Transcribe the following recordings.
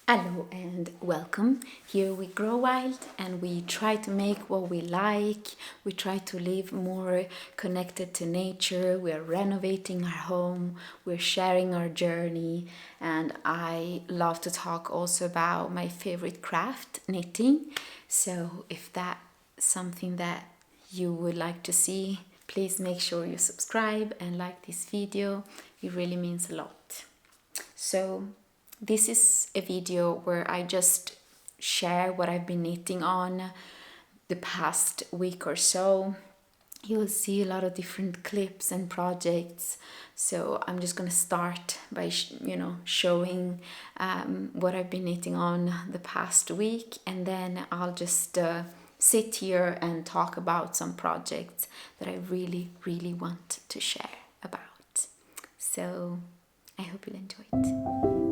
Hello and welcome. Here we grow wild and we try to make what we like. We try to live more connected to nature. We're renovating our home. We're sharing our journey. And I love to talk also about my favorite craft, knitting. So if that's something that you would like to see, please make sure you subscribe and like this video. It really means a lot. So this is a video where I just share what I've been knitting on the past week or so. You will see a lot of different clips and projects. So I'm just gonna start by showing what I've been knitting on the past week, and then I'll just sit here and talk about some projects that I really want to share about. So I hope you'll enjoy it.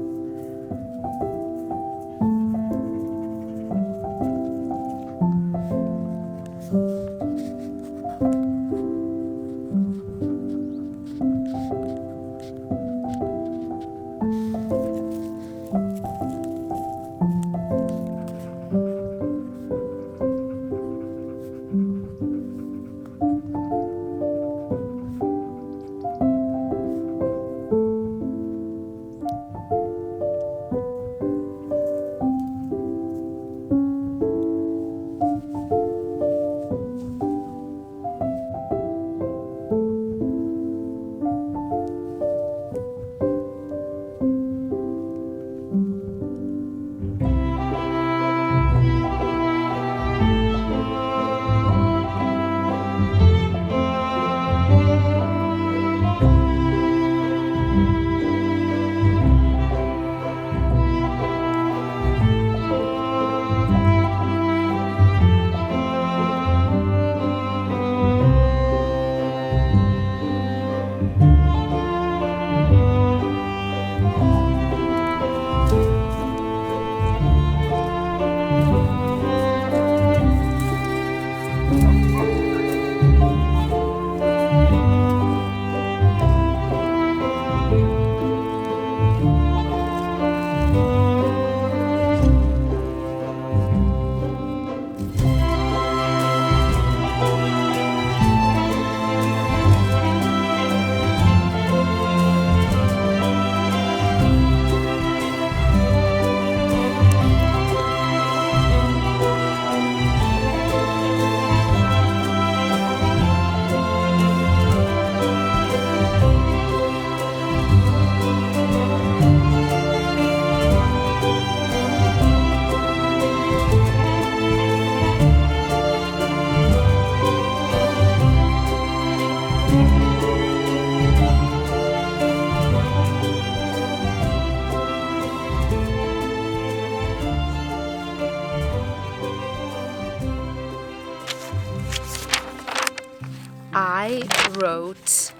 I wrote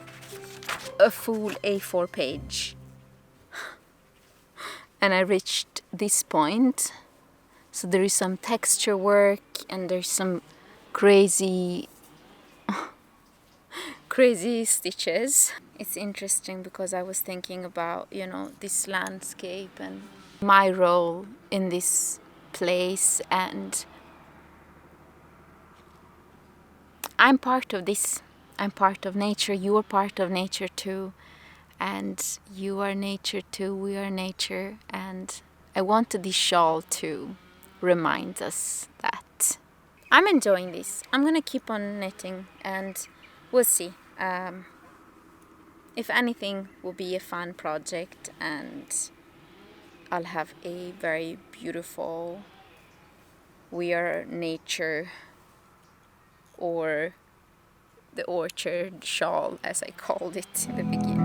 a full A4 page and I reached this point. So there is some texture work and there's some crazy stitches. It's interesting because I was thinking about, this landscape and my role in this place, and I'm part of this. I'm part of nature. You are part of nature too. And you are nature too. We are nature. And I wanted this shawl to remind us that. I'm enjoying this. I'm going to keep on knitting and we'll see. If anything, will be a fun project and I'll have a very beautiful We Are Nature or the orchard shawl, as I called it in the beginning.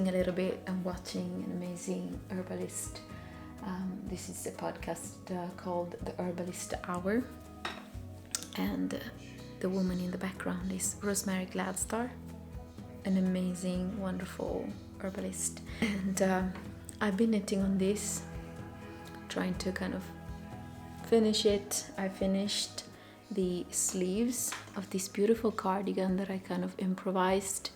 a little bit and watching an amazing herbalist. This is a podcast called The Herbalist Hour, and the woman in the background is Rosemary Gladstar, an amazing, wonderful herbalist. And I've been knitting on this, trying to kind of finish it. I finished the sleeves of this beautiful cardigan that I kind of improvised.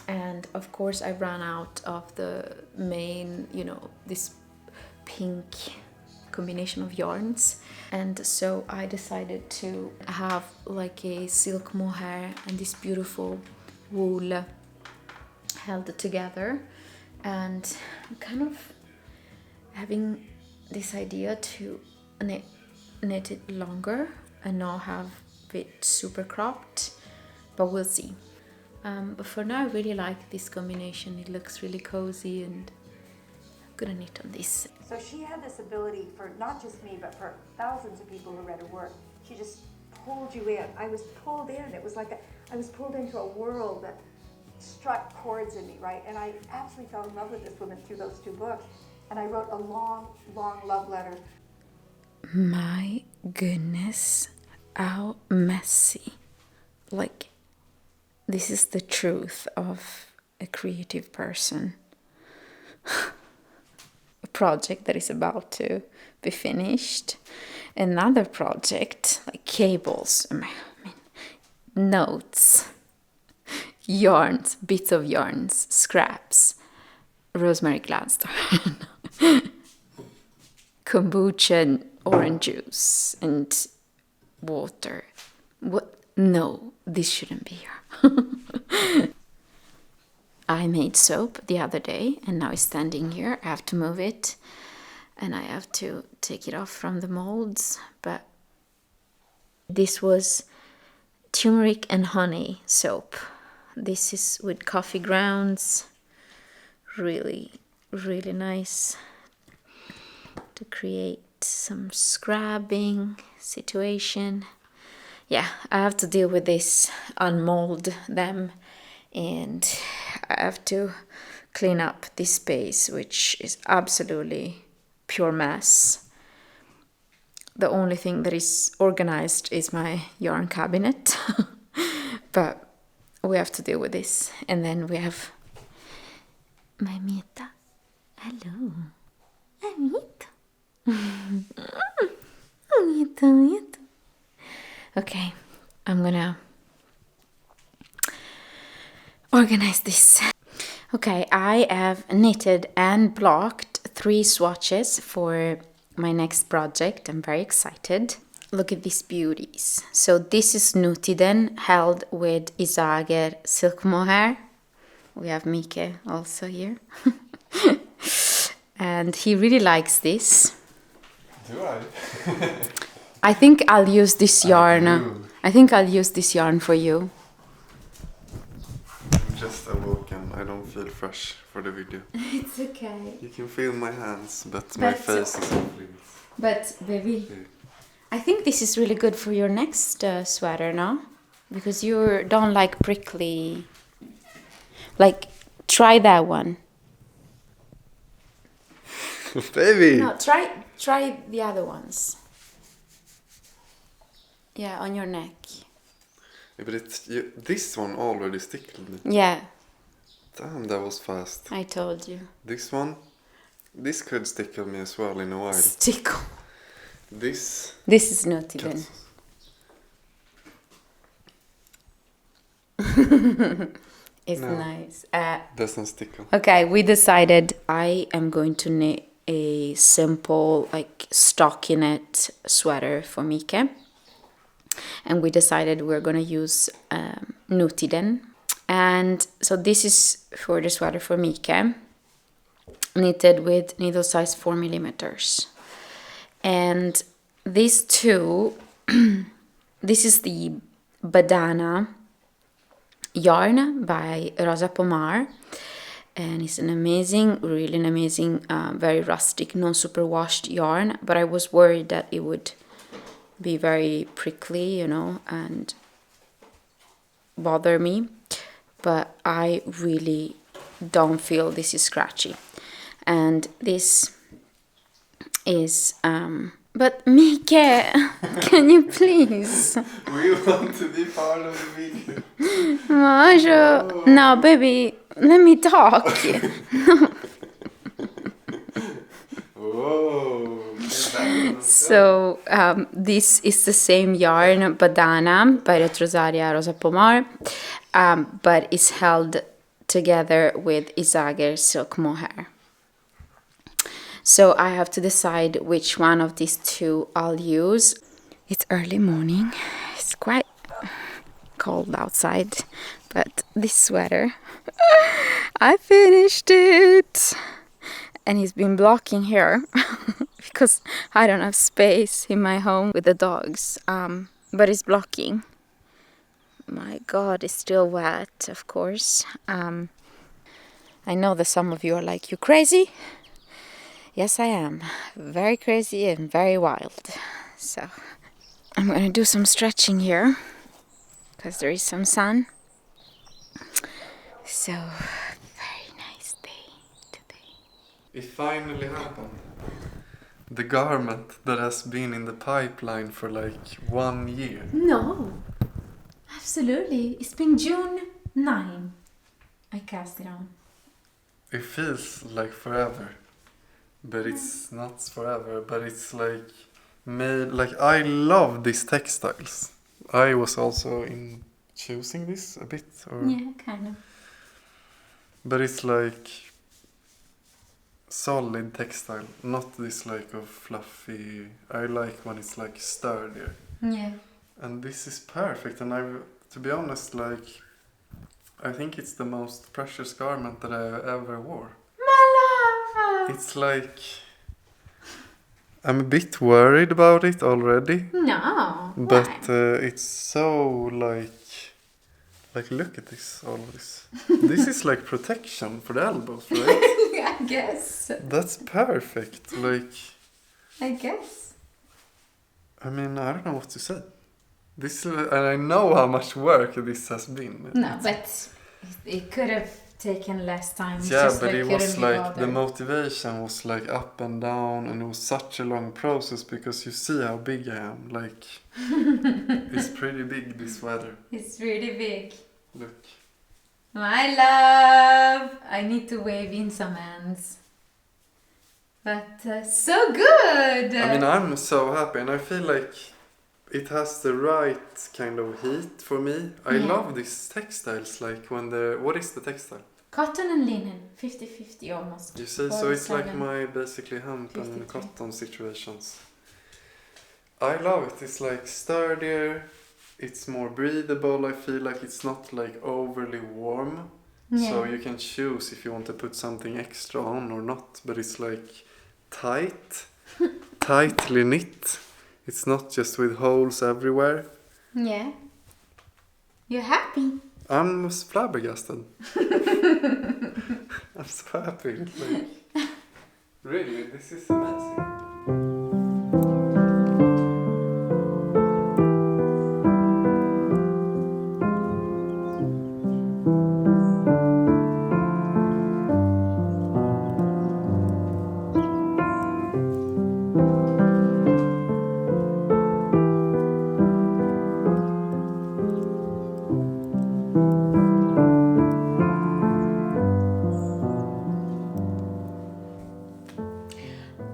And of course I ran out of the main, this pink combination of yarns. And so I decided to have like a silk mohair and this beautiful wool held together. And I'm kind of having this idea to knit it longer and not have it super cropped, but we'll see. But for now I really like this combination. It looks really cozy, and I'm gonna knit on this. So she had this ability for not just me, but for thousands of people who read her work. She just pulled you in. I was pulled in. It was like I was pulled into a world that struck chords in me, right? And I absolutely fell in love with this woman through those two books. And I wrote a long, long love letter. My goodness, how messy. Like, this is the truth of a creative person. A project that is about to be finished. Another project, like cables, notes, yarns, bits of yarns, scraps, Rosemary Gladstar, kombucha and orange juice and water. What? No, this shouldn't be here. I made soap the other day and now it's standing here. I have to move it and I have to take it off from the molds. But this was turmeric and honey soap. This is with coffee grounds. Really, really nice to create some scrubbing situation. Yeah, I have to deal with this, unmold them, and I have to clean up this space, which is absolutely pure mess. The only thing that is organized is my yarn cabinet, but we have to deal with this. And then we have my Meta. Hello. I'm Meta. Meta. Okay, I'm gonna organize this. Okay, I have knitted and blocked 3 swatches for my next project. I'm very excited. Look at these beauties. So this is Nutiden held with Isager silk mohair. We have Mickes also here. And he really likes this. Do I? I think I'll use this yarn. I think I'll use this yarn for you. I'm just awoken. I don't feel fresh for the video. It's okay. You can feel my hands, but my face is on fleas. But baby, I think this is really good for your next sweater, no? Because you don't like prickly. Like, try that one. Baby! No, try the other ones. Yeah, on your neck. Yeah, but this one already stickled me. Yeah. Damn, that was fast. I told you. This one, this could stickle me as well in a while. Stickle. This is naughty then. It's no, nice. doesn't stickle. Okay, we decided I am going to knit a simple, like, stockinette sweater for Mickes. And we decided we're going to use Nutiden. And so this is for the sweater for Mickes, knitted with needle size 4 millimeters. And these two, this is the Badana yarn by Rosa Pomar. And it's an amazing, really an amazing, very rustic, non-superwashed yarn. But I was worried that it would be very prickly, and bother me. but I really don't feel this is scratchy. And this is but Mikke, can you please? We want to be part of the video. No, baby, let me talk. Whoa. So this is the same yarn, Badana, by Retrosaria Rosa Pomar, but it's held together with Isager silk mohair. So I have to decide which one of these two I'll use. It's early morning. It's quite cold outside, but this sweater, I finished it. And he's been blocking here because I don't have space in my home with the dogs. But it's blocking. My God, it's still wet, of course. I know that some of you are like, you crazy? Yes, I am. Very crazy and very wild. So I'm going to do some stretching here because there is some sun. So, very nice day today. It finally happened. The garment that has been in the pipeline for like 1 year. No, absolutely. It's been June 9. I cast it on. It feels like forever. But it's not forever. But it's like made, like I love these textiles. I was also in choosing this a bit. Or, Yeah, kind of. but it's like solid textile. Not this like of fluffy. I like when it's like sturdier. Yeah. And this is perfect. And to be honest, like I think it's the most precious garment that I ever wore. It's like I'm a bit worried about it already. No. But it's so like look at this, all of this. This is like protection for the elbows, right? I guess. That's perfect. Like I guess. I mean, I don't know what to say. This and I know how much work this has been. No, but it could have taken less time. Yeah, just but like it was couldn't be like the bothered. motivation was like up and down, and it was such a long process because you see how big I am. Like it's pretty big, this sweater. It's really big. Look. My love! I need to wave in some hands. But so good! I mean, I'm so happy, and I feel like it has the right kind of heat for me. I Yeah. love these textiles, like when what is the textile? Cotton and linen, 50-50 almost. You see, so it's like 47. my basically hemp and 53. cotton situations. I love it. It's like sturdier. It's more breathable. I feel like it's not like overly warm. Yeah. So you can choose if you want to put something extra on or not. But it's like tight, tightly knit. It's not just with holes everywhere. Yeah. You're happy? I'm flabbergasted. I'm so happy. Like, really, this is amazing.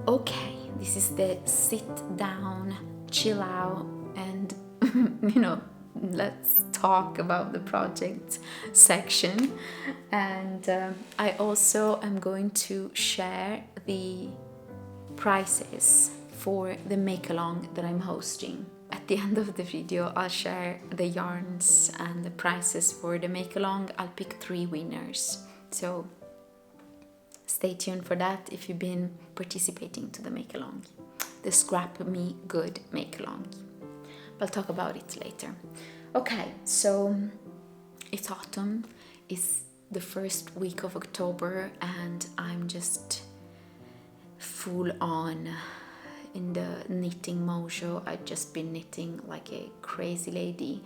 Okay, this is the sit down, chill out, and let's talk about the project section. And I also am going to share the prices for the makealong that I'm hosting. At the end of the video, I'll share the yarns and the prices for the makealong. I'll pick 3 winners. So stay tuned for that if you've been participating to the makealong, the Scrap Me Good makealong. I'll talk about it later. Okay, so it's autumn. It's the first week of October, and I'm just full on in the knitting mojo. I've just been knitting like a crazy lady,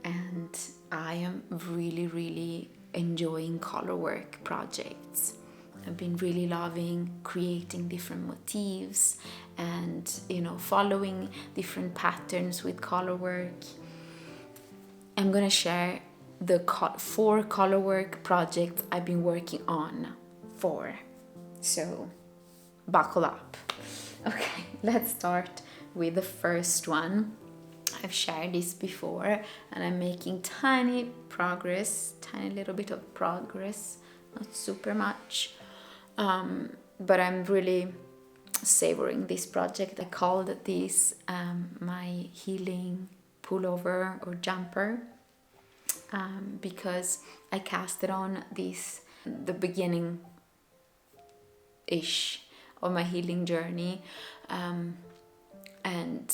and I am really enjoying colorwork projects. I've been really loving creating different motifs and, you know, following different patterns with colorwork. I'm gonna share the 4 colorwork projects I've been working on for. So buckle up. Okay, let's start with the first one. I've shared this before and I'm making tiny little bit of progress, not super much, but I'm really savoring this project. I called this my healing pullover or jumper, because I cast it on the beginning ish of my healing journey, and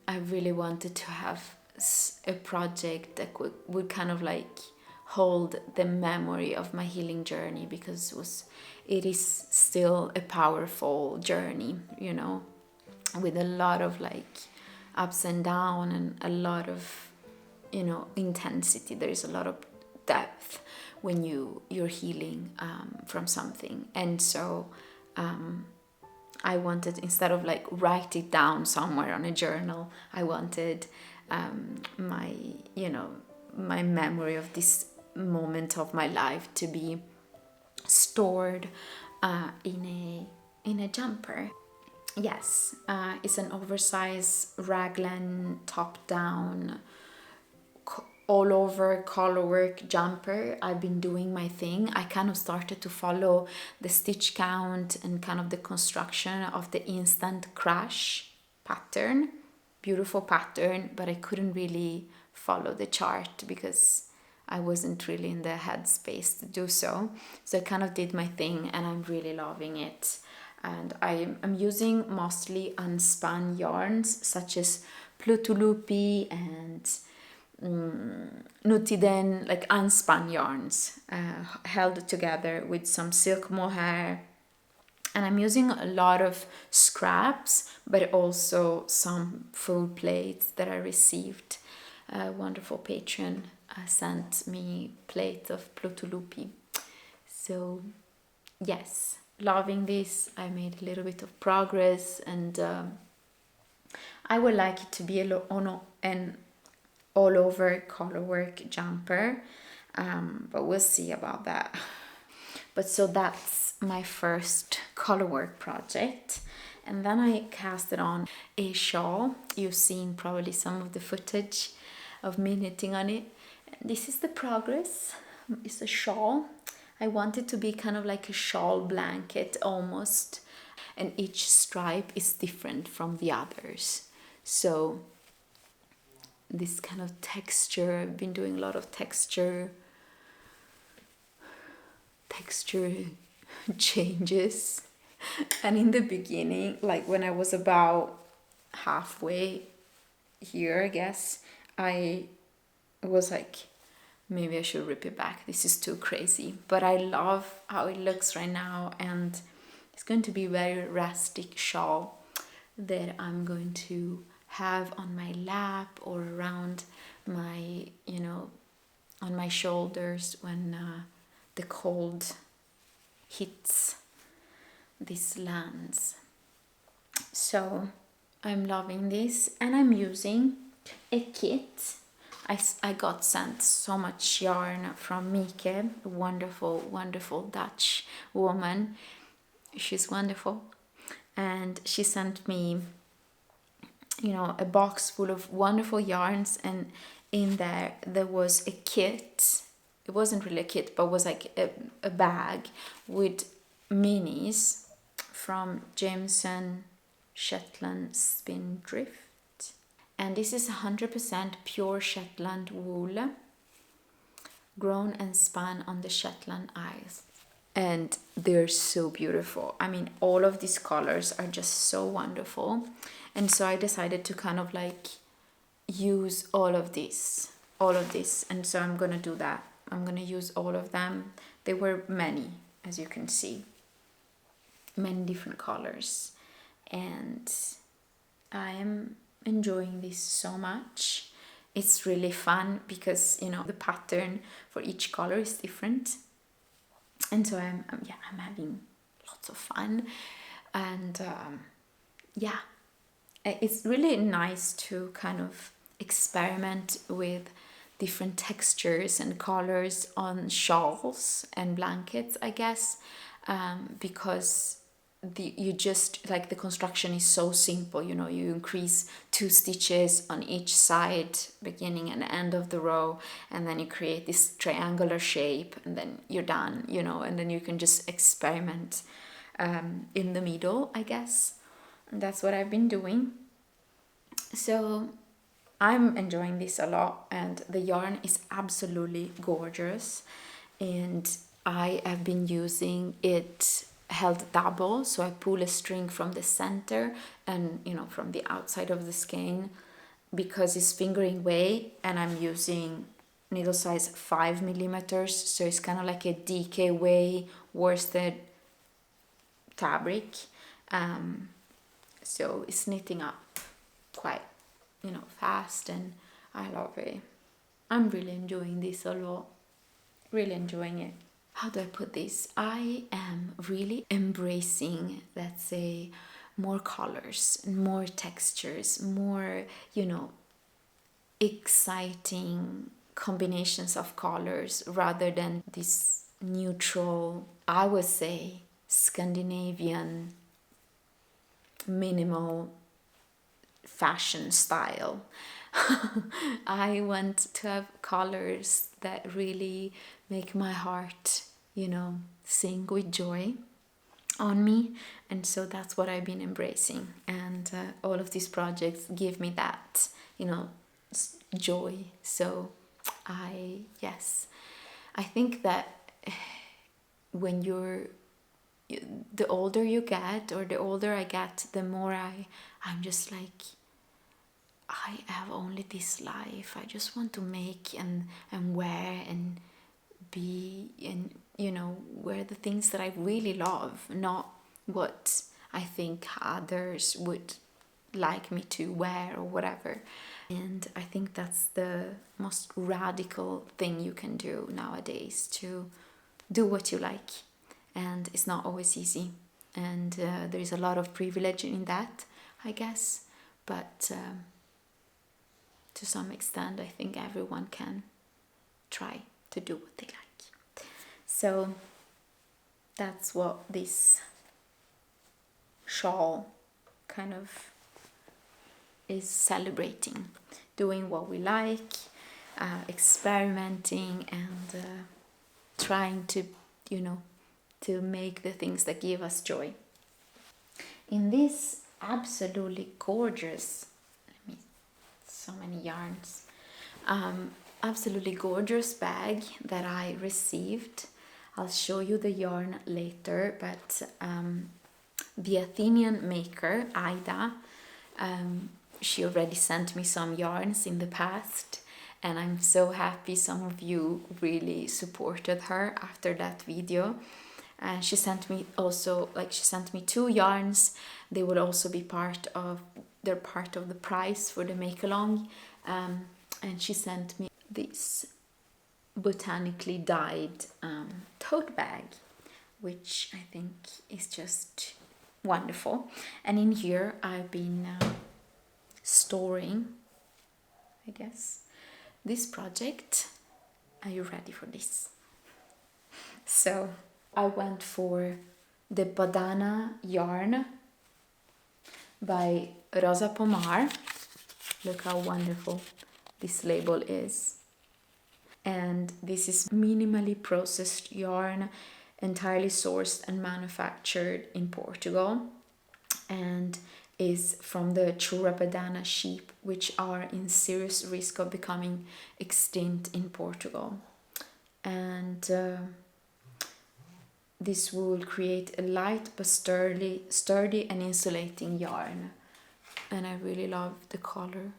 I really wanted to have a project that would kind of like hold the memory of my healing journey, because it is still a powerful journey, you know, with a lot of like ups and downs and a lot of, you know, intensity. There is a lot of depth when you're healing from something. And so I wanted, instead of like write it down somewhere on a journal, I wanted my memory of this moment of my life to be stored in a jumper. Yes, it's an oversized raglan top down all over colorwork jumper. I've been doing my thing. I kind of started to follow the stitch count and kind of the construction of the instant crash pattern. Beautiful pattern, but I couldn't really follow the chart because I wasn't really in the headspace to do so. So I kind of did my thing and I'm really loving it. And I'm using mostly unspun yarns such as Plutulupi and Nutiden, like unspun yarns, held together with some silk mohair. And I'm using a lot of scraps, but also some full plates that I received. A wonderful patron sent me plate of Plutulupi. So yes, loving this. I made a little bit of progress, and I would like it to be an all over colorwork jumper, but we'll see about that. But so that's my first colorwork project. And then I casted on a shawl. You've seen probably some of the footage of me knitting on it. This is the progress. It's a shawl. I want it to be kind of like a shawl blanket almost, and each stripe is different from the others. So this kind of texture, I've been doing a lot of texture changes. And in the beginning, like when I was about halfway here, I guess, I was like, maybe I should rip it back. This is too crazy. But I love how it looks right now, and it's going to be a very rustic shawl that I'm going to have on my lap or around my, on my shoulders when the cold hits these lands. So I'm loving this, and I'm using a kit. I got sent so much yarn from Mikke, a wonderful Dutch woman. She's wonderful. And she sent me, a box full of wonderful yarns, and in there was a kit. It wasn't really a kit, but was like a bag with minis from Jameson Shetland Spindrift. And this is 100% pure Shetland wool, grown and spun on the Shetland Isles. And they're so beautiful. I mean, all of these colors are just so wonderful. And so I decided to kind of like use all of this. And so I'm going to do that. I'm going to use all of them. There were many, as you can see, many different colors. And I am enjoying this so much. it's really fun because, you know, the pattern for each color is different. And so I'm having lots of fun. And yeah, it's really nice to kind of experiment with different textures and colors on shawls and blankets, I guess, because you just like the construction is so simple. You know, you increase 2 stitches on each side, beginning and end of the row, and then you create this triangular shape, and then you're done, you know, and then you can just experiment in the middle, I guess. And that's what I've been doing. So I'm enjoying this a lot, and the yarn is absolutely gorgeous, and I have been using it held double, so I pull a string from the center and, you know, from the outside of the skein, because it's fingering weight, and I'm using needle size 5 millimeters, so it's kind of like a DK way worsted fabric. So it's knitting up quite, you know, fast, and I love it. I'm really enjoying this a lot, really enjoying it. How do I put this? I am really embracing, let's say, more colors, more textures, more, you know, exciting combinations of colors rather than this neutral, I would say, Scandinavian minimal fashion style. I want to have colors that really make my heart, you know, sing with joy on me. And so that's what I've been embracing. And all of these projects give me that, you know, joy. So I think that when the older you get, or the older I get, the more I'm just like, I have only this life. I just want to make and wear and be, and, you know, wear the things that I really love, not what I think others would like me to wear or whatever. And I think that's the most radical thing you can do nowadays, to do what you like. And it's not always easy, and there is a lot of privilege in that, I guess, but to some extent I think everyone can try to do what they like. So that's what this shawl kind of is celebrating, doing what we like, experimenting, and trying to, you know, to make the things that give us joy. In this absolutely gorgeous, so many yarns, absolutely gorgeous bag that I received. I'll show you the yarn later, but the Athenian maker, Ida, she already sent me some yarns in the past, and I'm so happy some of you really supported her after that video. And she sent me also, like, she sent me 2 yarns. They would also be they're part of the price for the makealong. And she sent me this botanically dyed tote bag, which I think is just wonderful. And in here I've been storing, I guess, this project. Are you ready for this? So I went for the Badana yarn by Rosa Pomar. Look how wonderful this label is. And this is minimally processed yarn, entirely sourced and manufactured in Portugal, and is from the Chura Badana sheep, which are in serious risk of becoming extinct in Portugal. And this will create a light but sturdy and insulating yarn. And I really love the color,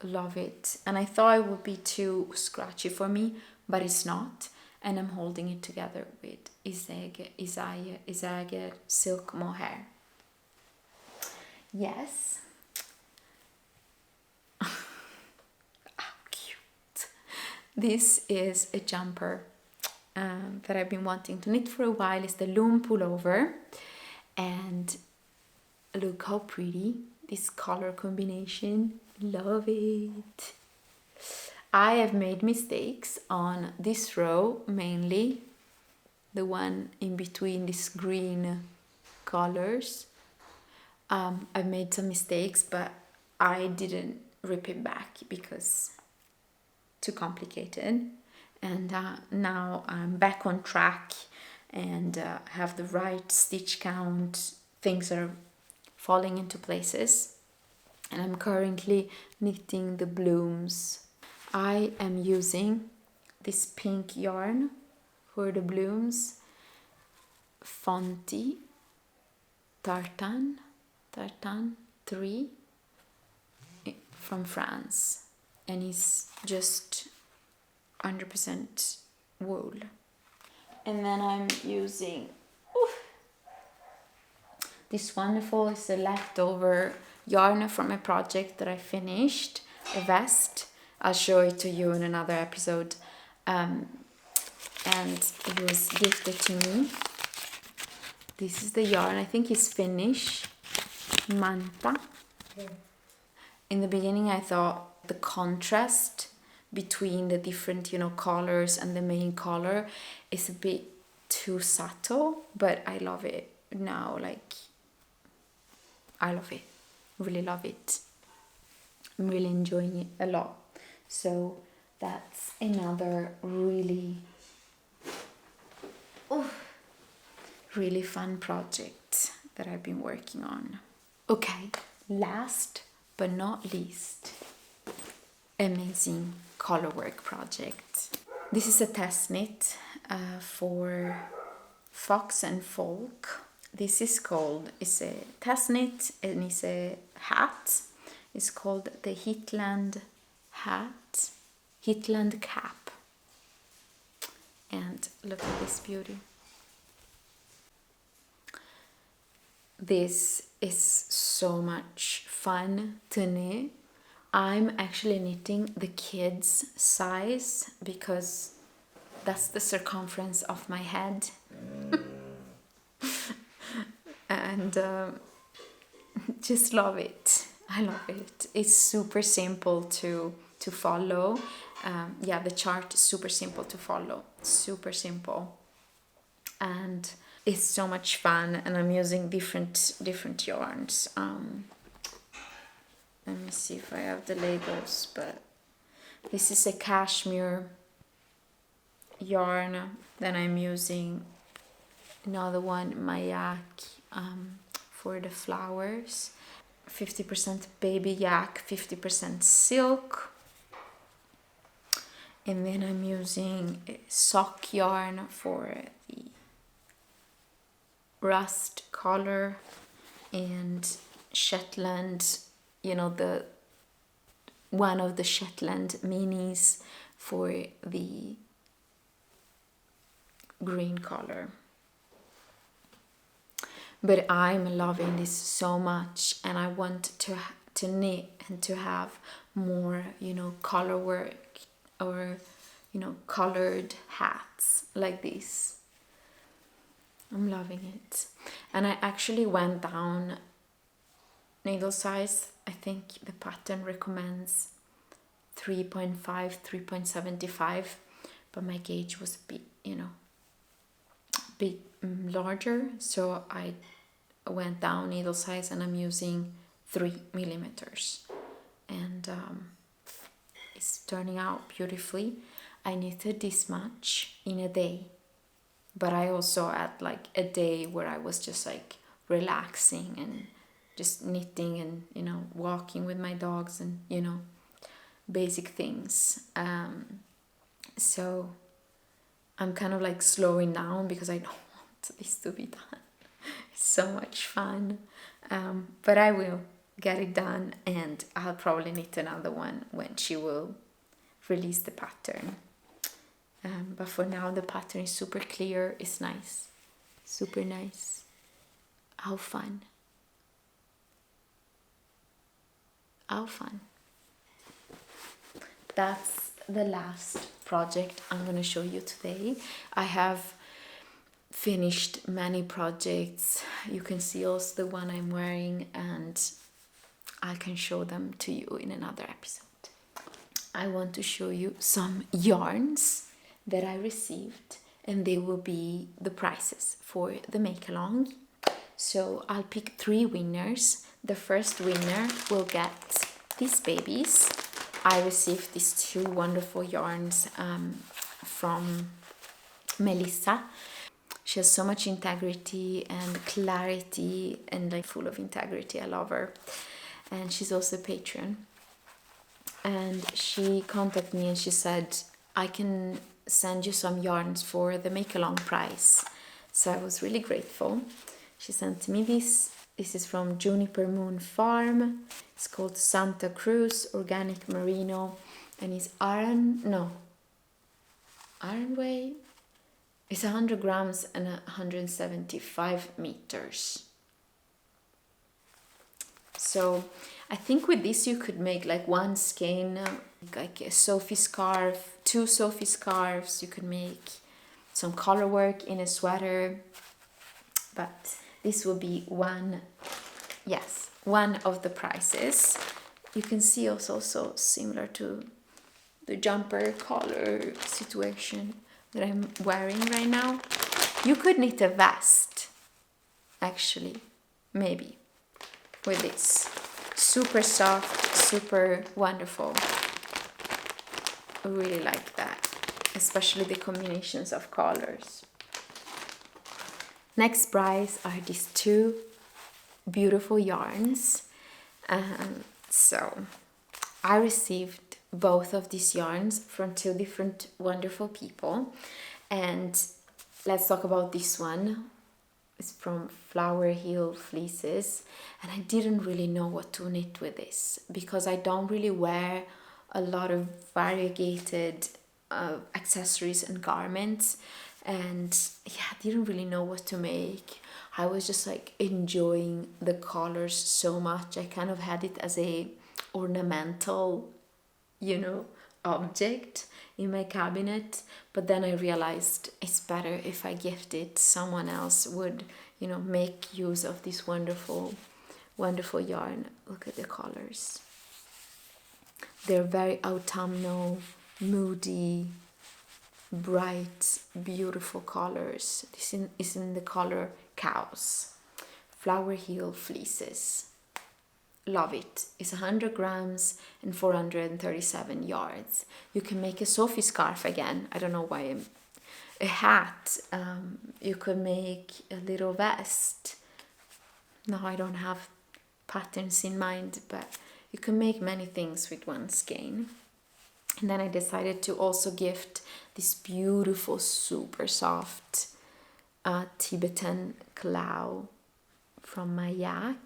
love it. And I thought it would be too scratchy for me, but it's not. And I'm holding it together with Isager silk mohair. Yes. This is a jumper that I've been wanting to knit for a while. It's the Lumme pullover, and look how pretty this color combination. Love it. I have made mistakes on this row, mainly the one in between these green colors. I've made some mistakes, but I didn't rip it back because too complicated. And now I'm back on track and have the right stitch count. Things are falling into places, and I'm currently knitting the blooms. I am using this pink yarn for the blooms, Fonty Tartan 3 from France, and it's just 100% wool. And then I'm using this wonderful, is a leftover yarn from a project that I finished, a vest. I'll show it to you in another episode. And it was gifted to me. This is the yarn, I think it's Finnish, Manta. Okay. In the beginning I thought the contrast between the different, colors and the main color is a bit too subtle, but I love it now. I love it, really love it. I'm really enjoying it a lot. So that's another really fun project that I've been working on. Okay, last but not least, amazing colorwork project. This is a test knit for Fox&Folk. This is called, it's a test knit and it's a hat. It's called the Heathland Cap. And look at this beauty. This is so much fun to knit. I'm actually knitting the kids' size because that's the circumference of my head. And just love it. I love it. It's super simple to follow. The chart is super simple to follow. Super simple. And it's so much fun, and I'm using different yarns. Let me see if I have the labels, but this is a cashmere yarn. Then I'm using another one, Mayak, for the flowers. 50% baby yak, 50% silk. And then I'm using sock yarn for the rust color, and Shetland, the one of the Shetland minis for the green color. But I'm loving this so much, and I want to knit and to have more, color work or, colored hats like this. I'm loving it. And I actually went down needle size. I think the pattern recommends 3.5, 3.75, but my gauge was a bit larger, so I went down needle size, and I'm using 3 millimeters, and it's turning out beautifully. I knitted this much in a day, but I also had a day where I was just relaxing and just knitting and walking with my dogs and basic things. So I'm kind of slowing down because I don't want this to be done. It's so much fun. But I will get it done, and I'll probably knit another one when she will release the pattern. But for now the pattern is super clear. It's nice. Super nice. How fun. How fun. That's the last project I'm going to show you today. I have finished many projects. You can see also the one I'm wearing, and I can show them to you in another episode. I want to show you some yarns that I received, and they will be the prizes for the make-along. So I'll pick 3 winners. The first winner will get these babies. I received these 2 wonderful yarns from Melissa. She has so much integrity and clarity, and like full of integrity. I love her. And she's also a patron. And she contacted me and she said, I can send you some yarns for the make-along prize. So I was really grateful. She sent me this. This is from Juniper Moon Farm. It's called Santa Cruz Organic Merino, and it's iron weight. It's 100 grams and 175 meters. So I think with this you could make like one skein, like a Sophie scarf, 2 Sophie scarves. You could make some color work in a sweater. But this will be one of the prizes. You can see also similar to the jumper collar situation that I'm wearing right now. You could knit a vest, actually, maybe, with this. Super soft, super wonderful. I really like that, especially the combinations of colors. Next prize are these 2 beautiful yarns. So I received both of these yarns from 2 different wonderful people. And let's talk about this one. It's from Flower Hill Fleeces. And I didn't really know what to knit with this, because I don't really wear a lot of variegated accessories and garments. And yeah, I didn't really know what to make. I was just like enjoying the colors so much. I kind of had it as a ornamental, object in my cabinet. But then I realized it's better if I gift it. Someone else would, make use of this wonderful, wonderful yarn. Look at the colors. They're very autumnal, moody, bright, beautiful colors. This is in the color Cows. Flower Hill Fleeces. Love it. It's 100 grams and 437 yards. You can make a Sophie scarf again. I don't know why. A hat. You could make a little vest. No, I don't have patterns in mind, but you can make many things with one skein. And then I decided to also gift this beautiful, super soft Tibetan clow from my yak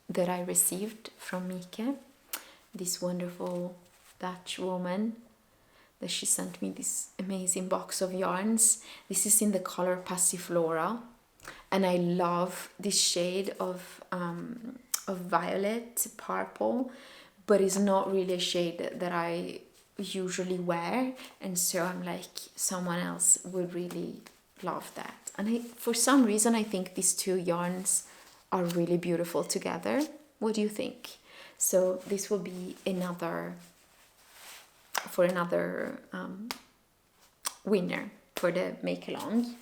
that I received from Mickes, this wonderful Dutch woman, that she sent me this amazing box of yarns. This is in the color Passiflora, and I love this shade of violet purple, but it's not really a shade that I usually wear, and so I'm like, someone else would really love that. And for some reason I think these 2 yarns are really beautiful together. What do you think? So this will be another winner for the make-along.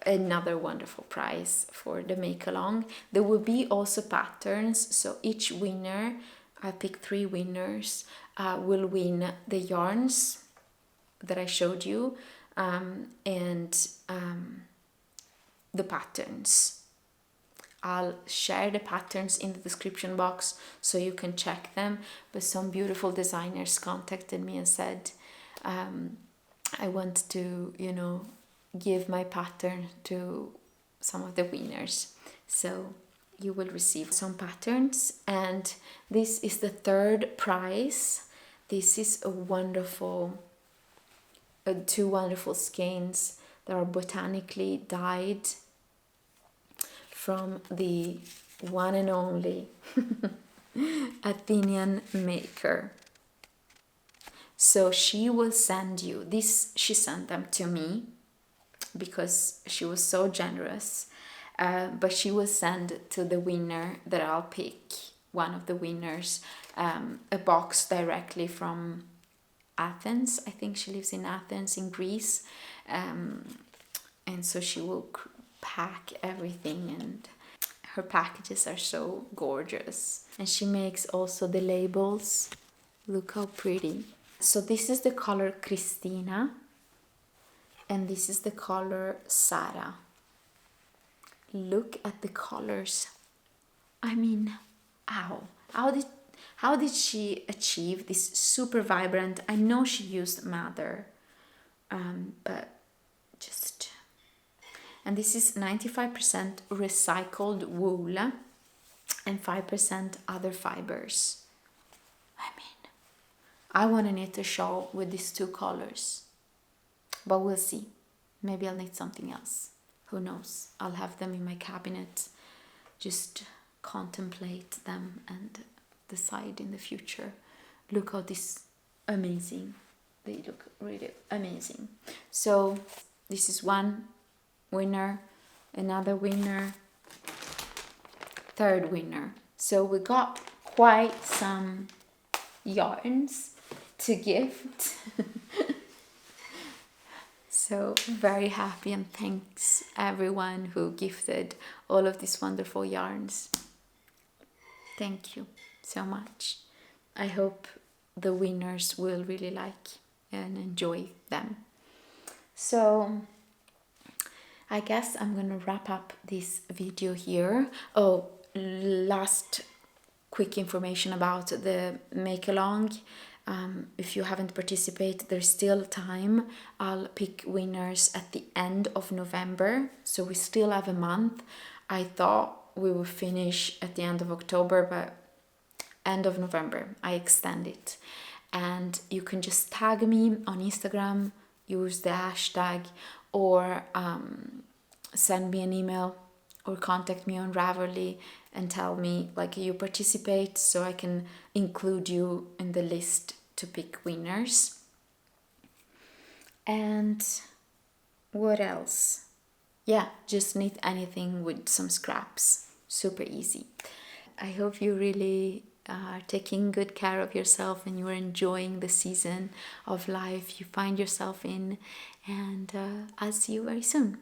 Another wonderful prize for the make-along. There will be also patterns, so each winner, I picked 3 winners, will win the yarns that I showed you, and the patterns. I'll share the patterns in the description box so you can check them. But some beautiful designers contacted me and said, I want to, give my pattern to some of the winners. So you will receive some patterns. And this is the 3rd prize. This is a wonderful, 2 wonderful skeins that are botanically dyed from the one and only Athenian maker. So she will send you this. She sent them to me because she was so generous. But she will send to the winner that I'll pick, one of the winners, a box directly from Athens. I think she lives in Athens in Greece. And so she will pack everything, and her packages are so gorgeous. And she makes also the labels. Look how pretty. So this is the color Christina, and this is the color Sara. Look at the colors. I mean, ow. How did she achieve this super vibrant? I know she used Mather, but just... And this is 95% recycled wool and 5% other fibers. I mean, I want to knit a shawl with these two colors, but we'll see. Maybe I'll knit something else. Who knows? I'll have them in my cabinet, just contemplate them and decide in the future. Look how this amazing. They look really amazing. So this is one winner, another winner, third winner. So we got quite some yarns to gift. So very happy, and thanks everyone who gifted all of these wonderful yarns. Thank you so much. I hope the winners will really like and enjoy them. So I guess I'm gonna wrap up this video here. Oh, last quick information about the make-along. If you haven't participated, there's still time. I'll pick winners at the end of November, so we still have a month. I thought we would finish at the end of October, but end of November, I extend it. And you can just tag me on Instagram, use the hashtag, or send me an email or contact me on Ravelry and tell me like you participate, so I can include you in the list to pick winners. And what else? Yeah, just knit anything with some scraps. Super easy. I hope you really are taking good care of yourself and you're enjoying the season of life you find yourself in. And I'll see you very soon.